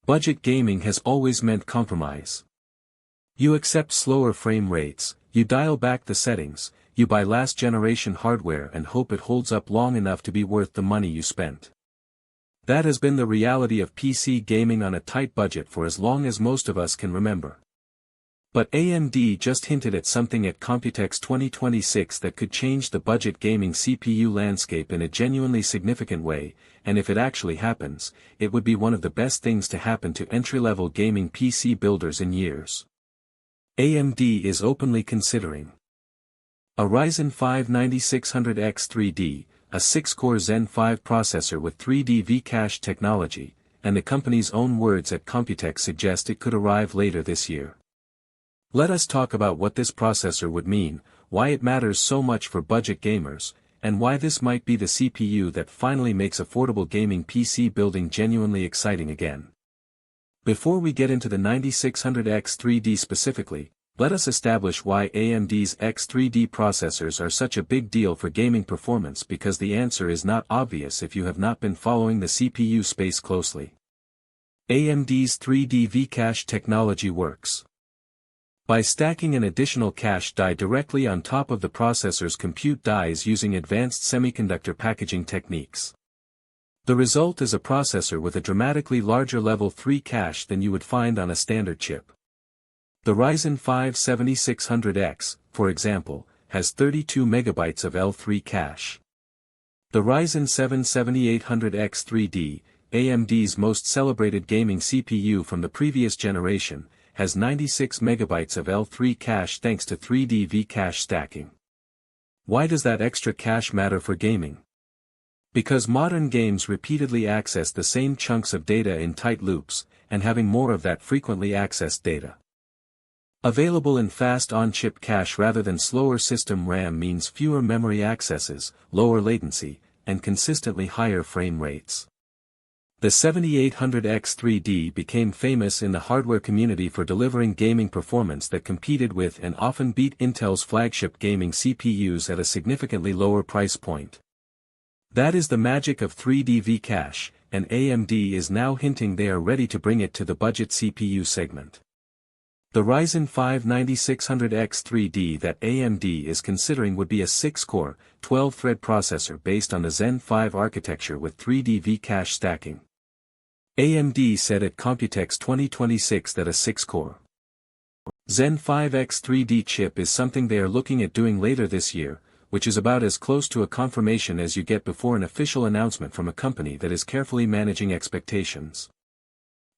Budget gaming has always meant compromise. You accept slower frame rates, you dial back the settings, you buy last-generation hardware and hope it holds up long enough to be worth the money you spent. That has been the reality of PC gaming on a tight budget for as long as most of us can remember. But AMD just hinted at something at Computex 2026 that could change the budget gaming CPU landscape in a genuinely significant way, and if it actually happens, it would be one of the best things to happen to entry-level gaming PC builders in years. AMD is openly considering a Ryzen 5 9600X 3D, a 6-core Zen 5 processor with 3D V-cache technology, and the company's own words at Computex suggest it could arrive later this year. Let us talk about what this processor would mean, why it matters so much for budget gamers, and why this might be the CPU that finally makes affordable gaming PC building genuinely exciting again. Before we get into the 9600X 3D specifically, let us establish why AMD's X3D processors are such a big deal for gaming performance, because the answer is not obvious if you have not been following the CPU space closely. AMD's 3D V-cache technology works by stacking an additional cache die directly on top of the processor's compute dies using advanced semiconductor packaging techniques. The result is a processor with a dramatically larger level 3 cache than you would find on a standard chip. The Ryzen 5 7600X, for example, has 32 MB of L3 cache. The Ryzen 7 7800X 3D, AMD's most celebrated gaming CPU from the previous generation, has 96 MB of L3 cache thanks to 3D V-cache stacking. Why does that extra cache matter for gaming? Because modern games repeatedly access the same chunks of data in tight loops, and having more of that frequently accessed data available in fast on-chip cache rather than slower system RAM means fewer memory accesses, lower latency, and consistently higher frame rates. The 7800X 3D became famous in the hardware community for delivering gaming performance that competed with and often beat Intel's flagship gaming CPUs at a significantly lower price point. That is the magic of 3D V-cache, and AMD is now hinting they are ready to bring it to the budget CPU segment. The Ryzen 5 9600X 3D that AMD is considering would be a 6-core, 12-thread processor based on the Zen 5 architecture with 3D V-cache stacking. AMD said at Computex 2026 that a 6-core Zen 5 X3D chip is something they are looking at doing later this year, which is about as close to a confirmation as you get before an official announcement from a company that is carefully managing expectations.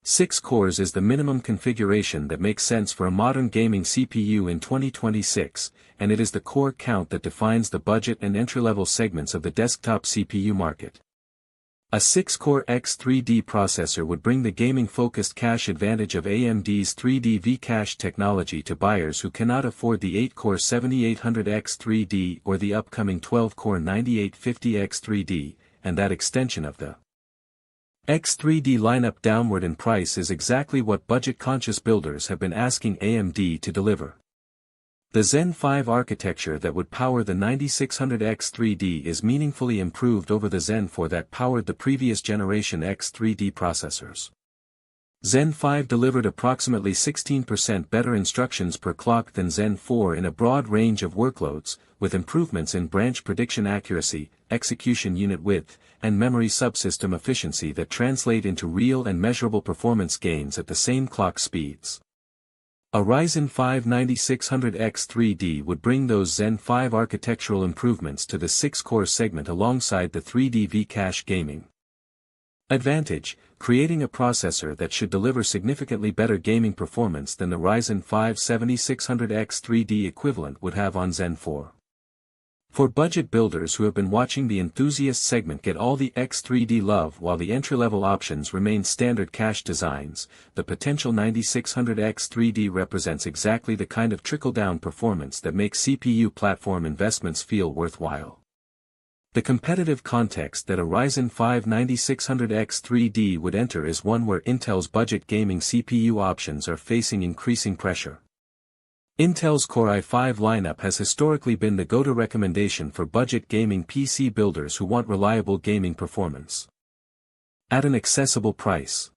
6 cores is the minimum configuration that makes sense for a modern gaming CPU in 2026, and it is the core count that defines the budget and entry-level segments of the desktop CPU market. A 6-core X3D processor would bring the gaming-focused cache advantage of AMD's 3D V-cache technology to buyers who cannot afford the 8-core 7800X 3D or the upcoming 12-core 9850X 3D, and that extension of the X3D lineup downward in price is exactly what budget-conscious builders have been asking AMD to deliver. The Zen 5 architecture that would power the 9600X 3D is meaningfully improved over the Zen 4 that powered the previous generation X3D processors. Zen 5 delivered approximately 16% better instructions per clock than Zen 4 in a broad range of workloads, with improvements in branch prediction accuracy, execution unit width, and memory subsystem efficiency that translate into real and measurable performance gains at the same clock speeds. A Ryzen 5 9600X 3D would bring those Zen 5 architectural improvements to the 6-core segment alongside the 3D V-cache gaming advantage, creating a processor that should deliver significantly better gaming performance than the Ryzen 5 7600X 3D equivalent would have on Zen 4. For budget builders who have been watching the enthusiast segment get all the X3D love while the entry-level options remain standard cache designs, the potential 9600X 3D represents exactly the kind of trickle-down performance that makes CPU platform investments feel worthwhile. The competitive context that a Ryzen 5 9600X 3D would enter is one where Intel's budget gaming CPU options are facing increasing pressure. Intel's Core i5 lineup has historically been the go-to recommendation for budget gaming PC builders who want reliable gaming performance at an accessible price.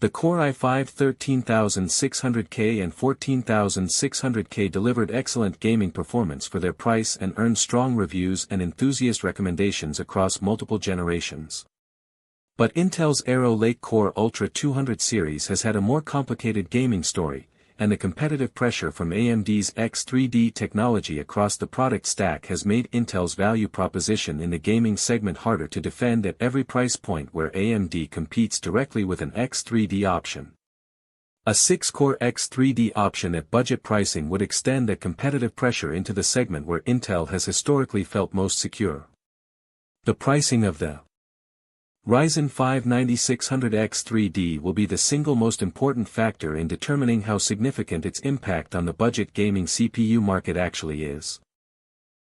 The Core i5 13600K and 14600K delivered excellent gaming performance for their price and earned strong reviews and enthusiast recommendations across multiple generations. But Intel's Arrow Lake Core Ultra 200 series has had a more complicated gaming story, and the competitive pressure from AMD's X3D technology across the product stack has made Intel's value proposition in the gaming segment harder to defend at every price point where AMD competes directly with an X3D option. A 6-core X3D option at budget pricing would extend that competitive pressure into the segment where Intel has historically felt most secure. The pricing of the Ryzen 5 9600X3D will be the single most important factor in determining how significant its impact on the budget gaming CPU market actually is.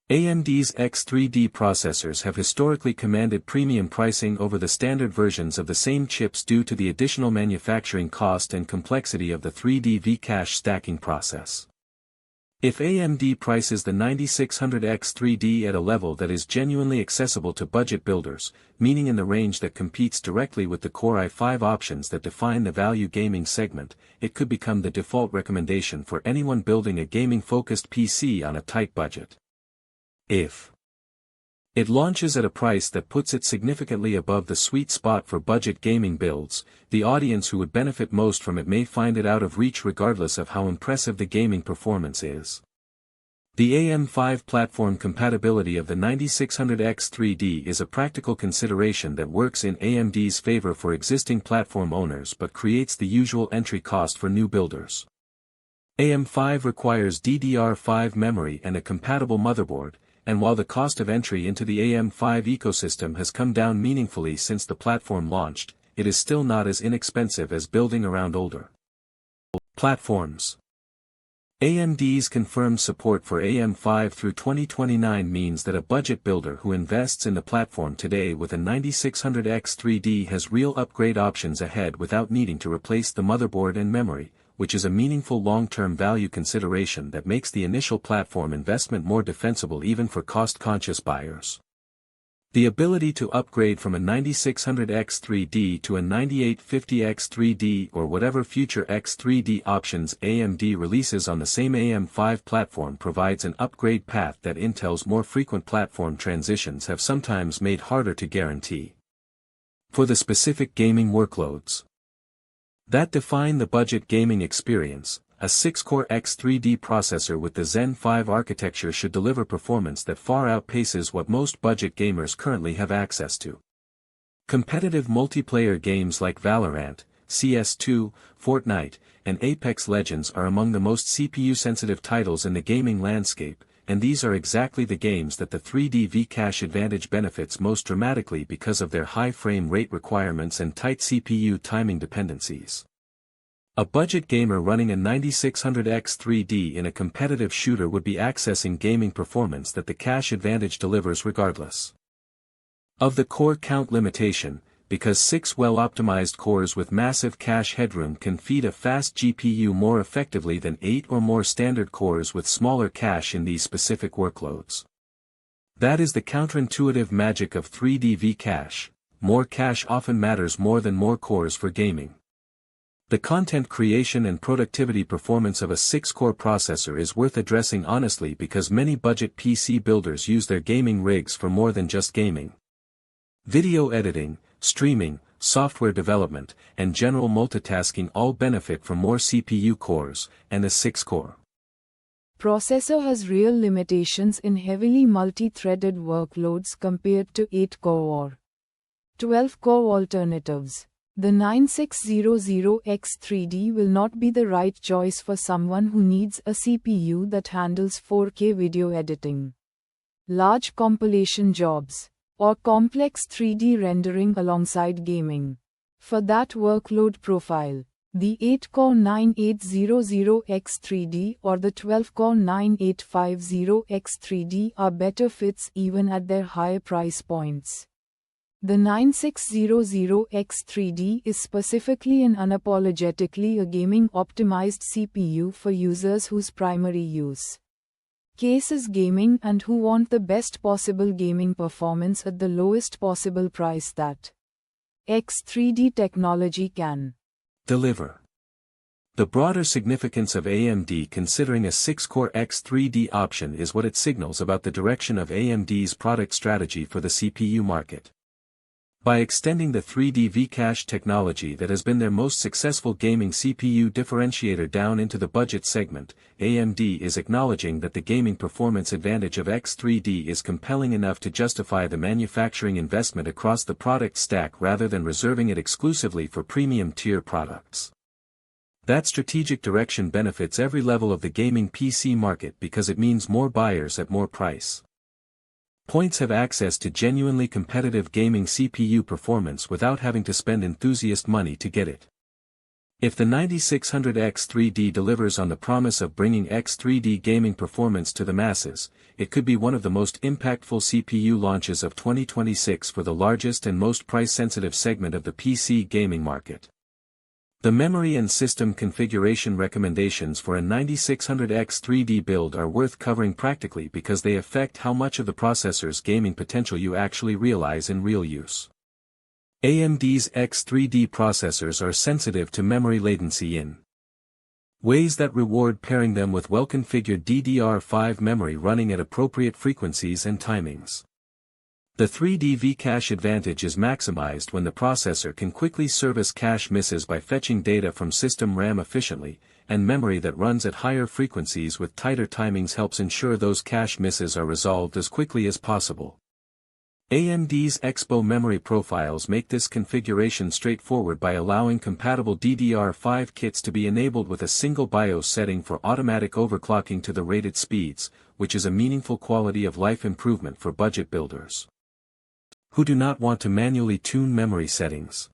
AMD's X3D processors have historically commanded premium pricing over the standard versions of the same chips due to the additional manufacturing cost and complexity of the 3D V-cache stacking process. If AMD prices the 9600X3D at a level that is genuinely accessible to budget builders, meaning in the range that competes directly with the Core i5 options that define the value gaming segment, it could become the default recommendation for anyone building a gaming-focused PC on a tight budget. If it launches at a price that puts it significantly above the sweet spot for budget gaming builds, the audience who would benefit most from it may find it out of reach regardless of how impressive the gaming performance is. The AM5 platform compatibility of the 9600X3D is a practical consideration that works in AMD's favor for existing platform owners but creates the usual entry cost for new builders. AM5 requires DDR5 memory and a compatible motherboard, and while the cost of entry into the AM5 ecosystem has come down meaningfully since the platform launched, it is still not as inexpensive as building around older platforms. AMD's confirmed support for AM5 through 2029 means that a budget builder who invests in the platform today with a 9600X3D has real upgrade options ahead without needing to replace the motherboard and memory, which is a meaningful long-term value consideration that makes the initial platform investment more defensible even for cost-conscious buyers. The ability to upgrade from a 9600X3D to a 9850X3D or whatever future X3D options AMD releases on the same AM5 platform provides an upgrade path that Intel's more frequent platform transitions have sometimes made harder to guarantee. For the specific gaming workloads that define the budget gaming experience, a 6-core X3D processor with the Zen 5 architecture should deliver performance that far outpaces what most budget gamers currently have access to. Competitive multiplayer games like Valorant, CS2, Fortnite, and Apex Legends are among the most CPU-sensitive titles in the gaming landscape, and these are exactly the games that the 3D V-cache advantage benefits most dramatically because of their high frame rate requirements and tight CPU timing dependencies. A budget gamer running a 9600X3D in a competitive shooter would be accessing gaming performance that the cache advantage delivers regardless of the core count limitation, because 6 well-optimized cores with massive cache headroom can feed a fast GPU more effectively than 8 or more standard cores with smaller cache in these specific workloads. That is the counterintuitive magic of 3D V-cache. More cache often matters more than more cores for gaming. The content creation and productivity performance of a 6-core processor is worth addressing honestly because many budget PC builders use their gaming rigs for more than just gaming. Video editing, streaming, software development, and general multitasking all benefit from more CPU cores, and a 6-core processor has real limitations in heavily multi-threaded workloads compared to 8-core or 12-core alternatives. The 9600X3D will not be the right choice for someone who needs a CPU that handles 4K video editing, large compilation jobs, or complex 3D rendering alongside gaming. For that workload profile, the 8-core 9800X3D or the 12-core 9850X3D are better fits even at their higher price points. The 9600X3D is specifically and unapologetically a gaming-optimized CPU for users whose primary use case is gaming and who want the best possible gaming performance at the lowest possible price that X3D technology can Deliver. The broader significance of AMD considering a 6-core X3D option is what it signals about the direction of AMD's product strategy for the CPU market. By extending the 3D V-Cache technology that has been their most successful gaming CPU differentiator down into the budget segment, AMD is acknowledging that the gaming performance advantage of X3D is compelling enough to justify the manufacturing investment across the product stack rather than reserving it exclusively for premium-tier products. That strategic direction benefits every level of the gaming PC market because it means more buyers at more price points have access to genuinely competitive gaming CPU performance without having to spend enthusiast money to get it. If the 9600X3D delivers on the promise of bringing X3D gaming performance to the masses, it could be one of the most impactful CPU launches of 2026 for the largest and most price-sensitive segment of the PC gaming market. The memory and system configuration recommendations for a 9600X3D build are worth covering practically because they affect how much of the processor's gaming potential you actually realize in real use. AMD's X3D processors are sensitive to memory latency in ways that reward pairing them with well-configured DDR5 memory running at appropriate frequencies and timings. The 3D V-Cache advantage is maximized when the processor can quickly service cache misses by fetching data from system RAM efficiently, and memory that runs at higher frequencies with tighter timings helps ensure those cache misses are resolved as quickly as possible. AMD's Expo memory profiles make this configuration straightforward by allowing compatible DDR5 kits to be enabled with a single BIOS setting for automatic overclocking to the rated speeds, which is a meaningful quality of life improvement for budget builders who do not want to manually tune memory settings.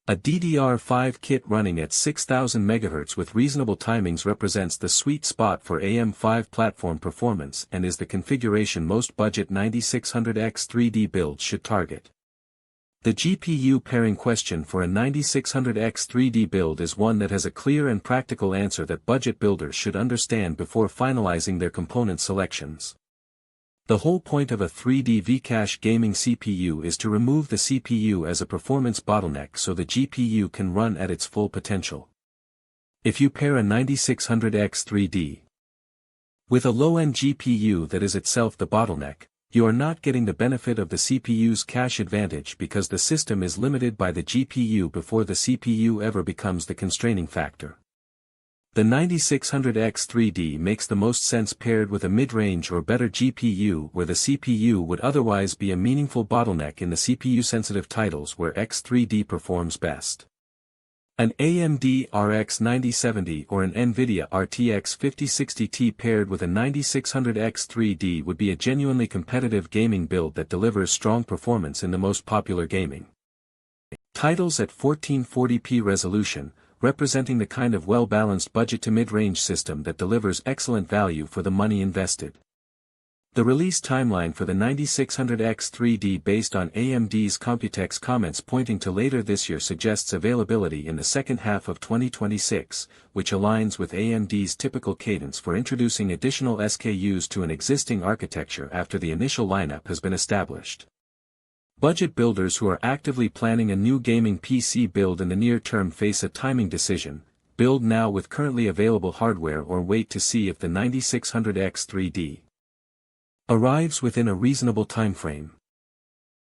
A DDR5 kit running at 6000 MHz with reasonable timings represents the sweet spot for AM5 platform performance and is the configuration most budget 9600X3D builds should target. The GPU pairing question for a 9600X3D build is one that has a clear and practical answer that budget builders should understand before finalizing their component selections. The whole point of a 3D V-Cache gaming CPU is to remove the CPU as a performance bottleneck so the GPU can run at its full potential. If you pair a 9600X3D with a low-end GPU that is itself the bottleneck, you are not getting the benefit of the CPU's cache advantage because the system is limited by the GPU before the CPU ever becomes the constraining factor. The 9600X3D makes the most sense paired with a mid-range or better GPU where the CPU would otherwise be a meaningful bottleneck in the CPU-sensitive titles where X3D performs best. An AMD RX 9070 or an NVIDIA RTX 5060 Ti paired with a 9600X3D would be a genuinely competitive gaming build that delivers strong performance in the most popular gaming titles at 1440p resolution, representing the kind of well-balanced budget to mid-range system that delivers excellent value for the money invested. The release timeline for the 9600X3D based on AMD's Computex comments pointing to later this year suggests availability in the second half of 2026, which aligns with AMD's typical cadence for introducing additional SKUs to an existing architecture after the initial lineup has been established. Budget builders who are actively planning a new gaming PC build in the near term face a timing decision: build now with currently available hardware or wait to see if the 9600X3D arrives within a reasonable timeframe.